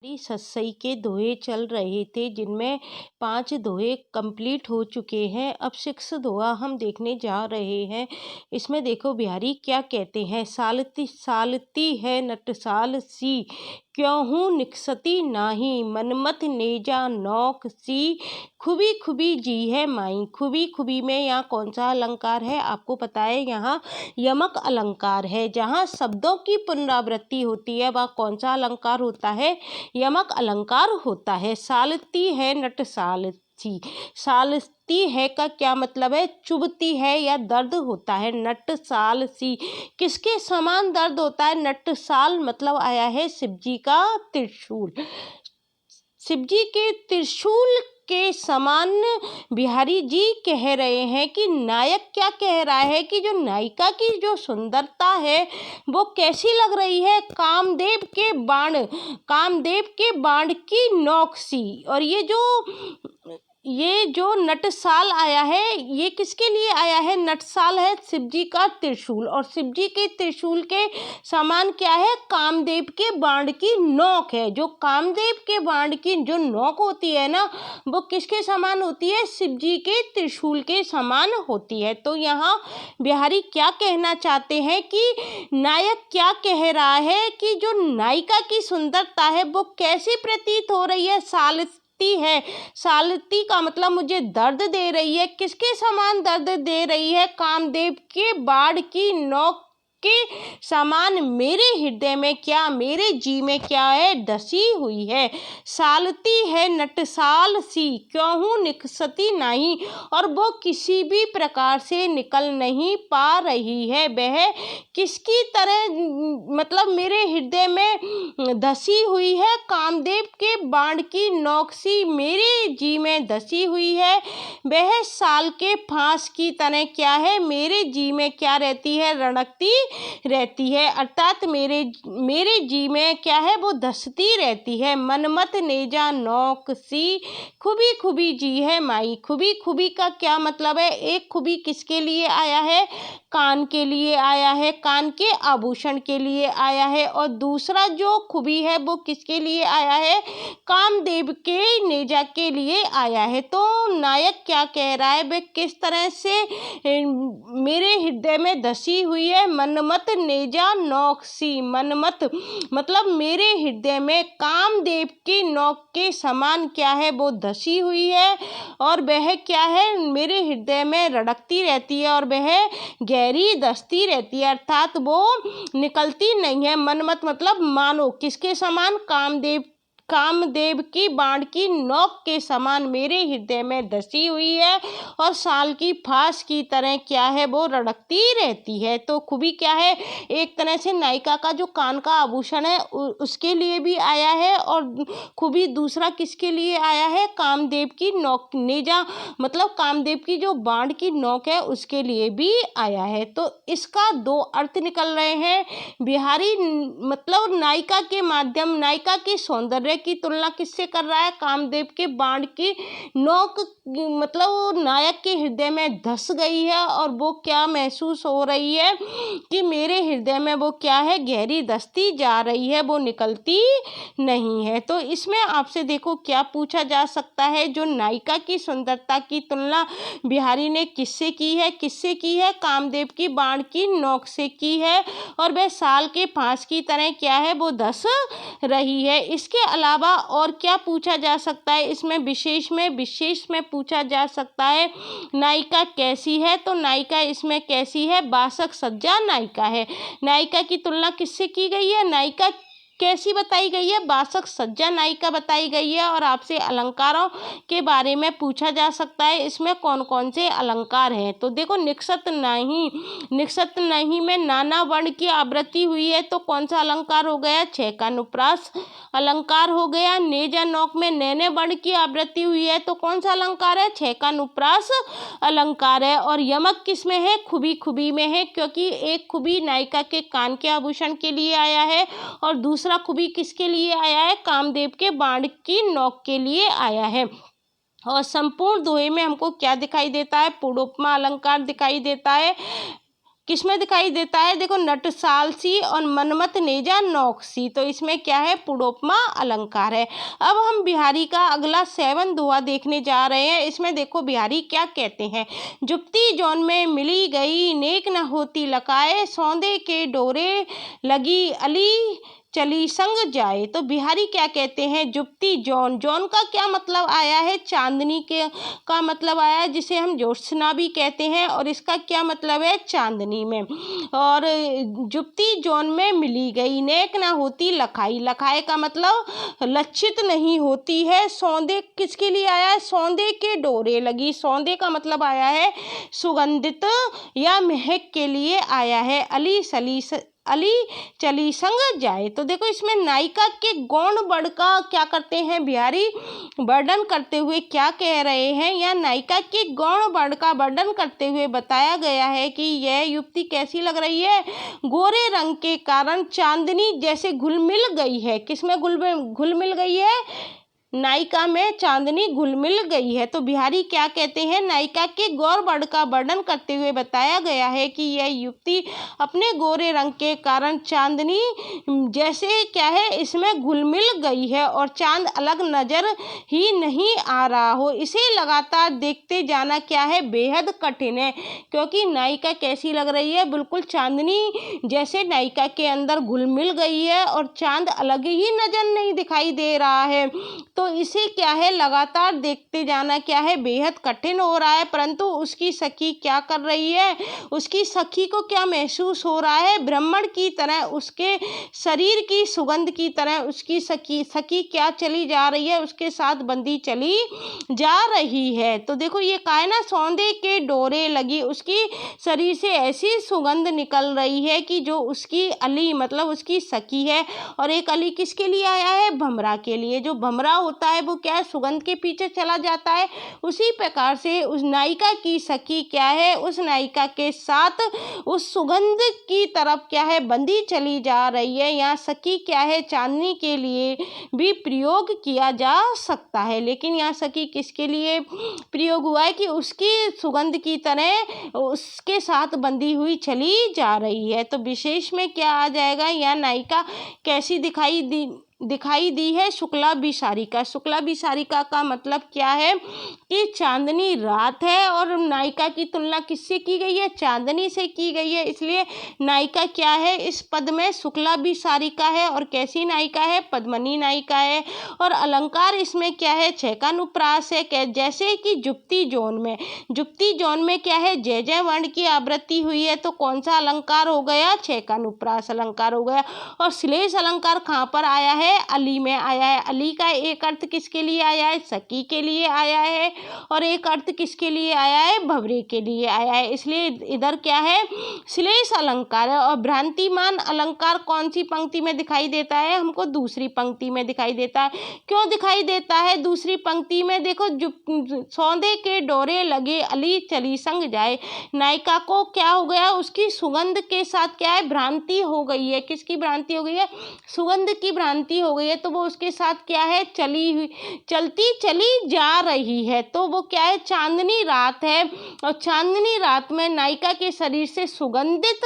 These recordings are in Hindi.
सस्सई के दोहे चल रहे थे जिनमें 5 दोहे कंप्लीट हो चुके हैं। अब 6 दोहा हम देखने जा रहे हैं। इसमें देखो बिहारी क्या कहते हैं। सालती सालती है नटसाल सी, क्यों निकसती नाही, मनमत नेजा नौक सी, खुबी खुबी जी है माई। खुबी खुबी में यहाँ कौन सा अलंकार है आपको पता है, यहाँ यमक अलंकार है। जहाँ शब्दों की पुनरावृत्ति होती है वह कौन सा अलंकार होता है, यमक अलंकार होता है। सालती है नटसालसी, सालती है का क्या मतलब है, चुभती है या दर्द होता है। नटसालसी किसके समान दर्द होता है, नटसाल मतलब आया है शिवजी का त्रिशूल। शिवजी के त्रिशूल के समान बिहारी जी कह रहे हैं कि नायक क्या कह रहा है कि जो नायिका की जो सुंदरता है वो कैसी लग रही है, कामदेव के बाण की नोक सी। और ये जो नटसाल आया है ये किसके लिए आया है, नटसाल है शिवजी का त्रिशूल, और शिवजी के त्रिशूल के समान क्या है, कामदेव के बाण की नोक है। जो कामदेव के बाण की जो नोक होती है ना वो किसके समान होती है, शिवजी के त्रिशूल के समान होती है। तो यहाँ बिहारी क्या कहना चाहते हैं कि नायक क्या कह रहा है कि जो नायिका की सुंदरता है वो कैसी प्रतीत हो रही है, है। सालती का मतलब मुझे दर्द दे रही है, किसके समान दर्द दे रही है, कामदेव के बाण की नोक के समान मेरे हृदय में क्या, मेरे जी में क्या है, धसी हुई है। सालती है नटसाल सी, क्यों निकसती नहीं, और वो किसी भी प्रकार से निकल नहीं पा रही है। वह किसकी तरह मतलब मेरे हृदय में धसी हुई है, कामदेव के बाण की नोक सी मेरे जी में धसी हुई है। वह साल के फांस की तरह क्या है, मेरे जी में क्या रहती है, रड़कती रहती है, अर्थात मेरे जी में क्या है, वो धसती रहती है। मनमत नेजा नौक सी, खुबी खुबी जी है माई। खुबी खुबी का क्या मतलब है, एक खुबी किसके लिए आया है, कान के लिए आया है, कान के आभूषण के लिए आया है, और दूसरा जो खुबी है वो किसके लिए आया है, कामदेव के नेजा के लिए आया है। तो नायक क्या कह रहा है, वह किस तरह से मेरे हृदय में धसी हुई है, मनमत नेजा नोक सी, मनमत मतलब मेरे हृदय में कामदेव की नोक के समान क्या है, वो धसी हुई है, और वह क्या है मेरे हृदय में रड़कती रहती है, और वह गहरी धसती रहती है, अर्थात वो निकलती नहीं है। मनमत मतलब मानो किसके समान, कामदेव की बाण की नोक के समान मेरे हृदय में धसी हुई है, और साल की फांस की तरह क्या है, वो रड़कती रहती है। तो खुबी क्या है, एक तरह से नायिका का जो कान का आभूषण है उसके लिए भी आया है, और खुबी दूसरा किसके लिए आया है, कामदेव की नोक, नेजा मतलब कामदेव की जो बाण की नोक है उसके लिए भी आया है। तो इसका 2 अर्थ निकल रहे हैं। बिहारी मतलब नायिका के माध्यम, नायिका की सौंदर्य की तुलना किससे कर रहा है, कामदेव के बाण की नोक मतलब वो नायक के हृदय में धस गई है, और वो क्या महसूस हो रही है कि मेरे हृदय में वो क्या है, गहरी धसती जा रही है, वो निकलती नहीं है। तो इसमें आपसे देखो क्या पूछा जा सकता है, जो नायिका की सुंदरता की तुलना बिहारी ने किससे की है, कामदेव की बाण की नोक से की है, और वह साल के फांस की तरह क्या है, वो धस रही है। इसके अलावा और क्या पूछा जा सकता है, इसमें विशेष में पूछा जा सकता है नायिका कैसी है, तो नायिका इसमें कैसी है, बासक सज्जा नायिका है। नायिका की तुलना किससे की गई है, नायिका कैसी बताई गई है, बासक सज्जा नायिका बताई गई है। और आपसे अलंकारों के बारे में पूछा जा सकता है, इसमें कौन कौन से अलंकार हैं, तो देखो निकसत नहीं में नाना वर्ण की आवृत्ति हुई है, तो कौन सा अलंकार हो गया, 6 का अनुप्रास अलंकार हो गया। नेजा नोक में नैने वर्ण की आवृत्ति हुई है, तो कौन सा अलंकार है, 6 का अनुप्रास अलंकार है। और यमक किस में है, खुबी खुबी में है, क्योंकि एक खुबी नायिका के कान के आभूषण के लिए आया है, और दूसरा खुबी किसके लिए आया है, कामदेव के बाण की नोक के लिए आया है। और संपूर्ण दोहे में हमको क्या दिखाई देता है, पूर्णोपमा अलंकार दिखाई देता है। किसमें दिखाई देता है? देखो, नटसाल सी और मनमत नेजा नौक सी, तो इसमें क्या है? पुडोपमा अलंकार है। अब हम बिहारी का अगला 7 दोहा देखने जा रहे हैं। इसमें देखो बिहारी क्या कहते हैं। जुप्ती जौन में मिली गई, नेक न होती लकाए, सौंदे के डोरे लगी अली चली संग जाए। तो बिहारी क्या कहते हैं? जुप्ती जौन, जौन का क्या मतलब आया है? चांदनी के का मतलब आया है, जिसे हम ज्योत्सना भी कहते हैं, और इसका क्या मतलब है? चांदनी में। और जुप्ती जौन में मिली गई, नेक ना होती लखाई, लखाए का मतलब लक्षित नहीं होती है। सौंदे किसके लिए आया है? सौंदे के डोरे लगी, सौंदे का मतलब आया है सुगंधित या महक के लिए आया है। अली चली संग जाए। तो देखो, इसमें नायिका के गौण बड़ का क्या करते हैं बिहारी? वर्णन करते हुए क्या कह रहे हैं? या नायिका के गौण बड़ का वर्णन करते हुए बताया गया है कि यह युवती कैसी लग रही है? गोरे रंग के कारण चांदनी जैसे घुल मिल गई है। किसमें घुल मिल गई है? नायिका में चांदनी घुल मिल गई है। तो बिहारी क्या कहते हैं? नायिका के गौर बड़ का वर्णन करते हुए बताया गया है कि यह युवती अपने गोरे रंग के कारण चांदनी जैसे क्या है, इसमें घुल मिल गई है और चांद अलग नजर ही नहीं आ रहा हो। इसे लगातार देखते जाना क्या है? बेहद कठिन है। क्योंकि नायिका कैसी लग रही है? बिल्कुल चांदनी जैसे नायिका के अंदर घुल मिल गई है और चांद अलग ही नजर नहीं दिखाई दे रहा है। तो इसे क्या है? लगातार देखते जाना क्या है? बेहद कठिन हो रहा है। परंतु उसकी सखी क्या कर रही है? उसकी सखी को क्या महसूस हो रहा है? ब्राह्मण की तरह, उसके शरीर की सुगंध की तरह उसकी सखी क्या चली जा रही है? उसके साथ बंदी चली जा रही है। तो देखो, ये कहा है ना, सौंदे के डोरे लगी, उसकी शरीर से ऐसी सुगंध निकल रही है कि जो उसकी अली मतलब उसकी सखी है। और एक अली किसके लिए आया है? भमरा के लिए। जो भमरा होता है वो क्या है? सुगंध के पीछे चला जाता है। उसी प्रकार से उस नायिका की सखी क्या है? उस नायिका के साथ उस सुगंध की तरफ क्या है? बंदी चली जा रही है। यहाँ सखी क्या है? चांदनी के लिए भी प्रयोग किया जा सकता है, लेकिन यहाँ सखी किसके लिए प्रयोग हुआ है? कि उसकी सुगंध की तरह उसके साथ बंधी हुई चली जा रही है। तो विशेष में क्या आ जाएगा? यहाँ नायिका कैसी दिखाई दी है? शुक्ला विसारिका। शुक्ला विसारिका का मतलब क्या है? कि चांदनी रात है और नायिका की तुलना किससे की गई है? चांदनी से की गई है। इसलिए नायिका क्या है? इस पद में शुक्ला विसारिका है। और कैसी नायिका है? पद्मिनी नायिका है। और अलंकार इसमें क्या है? छेकानुप्रास है। जैसे कि जुप्ती जोन में क्या है? जय जय वर्ण की आवृत्ति हुई है, तो कौन सा अलंकार हो गया? छेकानुप्रास अलंकार हो गया। और श्लेष अलंकार कहाँ पर आया है? अली में आया है। अली का एक अर्थ किसके लिए आया है? सखी के लिए आया है। और एक अर्थ किसके लिए आया है? भंवरे के लिए आया है। इसलिए इधर क्या है? श्लेष अलंकार है। और भ्रांतिमान अलंकार कौन सी पंक्ति में दिखाई देता है? हमको दूसरी पंक्ति में दिखाई देता है। क्यों दिखाई देता है दूसरी पंक्ति में? देखो, सौंदे के डोरे लगे अली चली संग जाए। नायिका को क्या हो गया? उसकी सुगंध के साथ क्या है? भ्रांति हो गई है। किसकी भ्रांति हो गई है? सुगंध की भ्रांति हो गई है। तो वो उसके साथ क्या है? चलती चली जा रही है। तो वो क्या है? चांदनी रात है और चांदनी रात में नायिका के शरीर से सुगंधित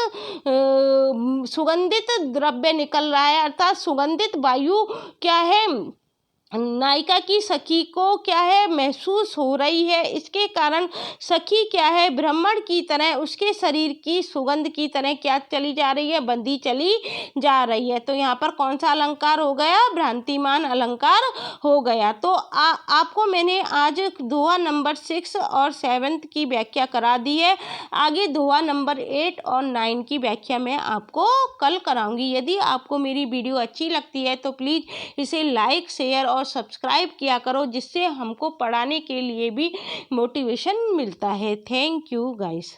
द्रव्य निकल रहा है, अर्थात सुगंधित वायु क्या है? नायिका की सखी को क्या है? महसूस हो रही है। इसके कारण सखी क्या है? ब्राह्मण की तरह उसके शरीर की सुगंध की तरह क्या चली जा रही है? बंदी चली जा रही है। तो यहाँ पर कौन सा अलंकार हो गया? भ्रांतिमान अलंकार हो गया। तो आपको मैंने आज दोहा नंबर 6 और 7 की व्याख्या करा दी है। आगे दोहा नंबर 8 और 9 की व्याख्या मैं आपको कल कराऊंगी। यदि आपको मेरी वीडियो अच्छी लगती है तो प्लीज़ इसे लाइक, शेयर और सब्सक्राइब किया करो, जिससे हमको पढ़ाने के लिए भी मोटिवेशन मिलता है। Thank you guys.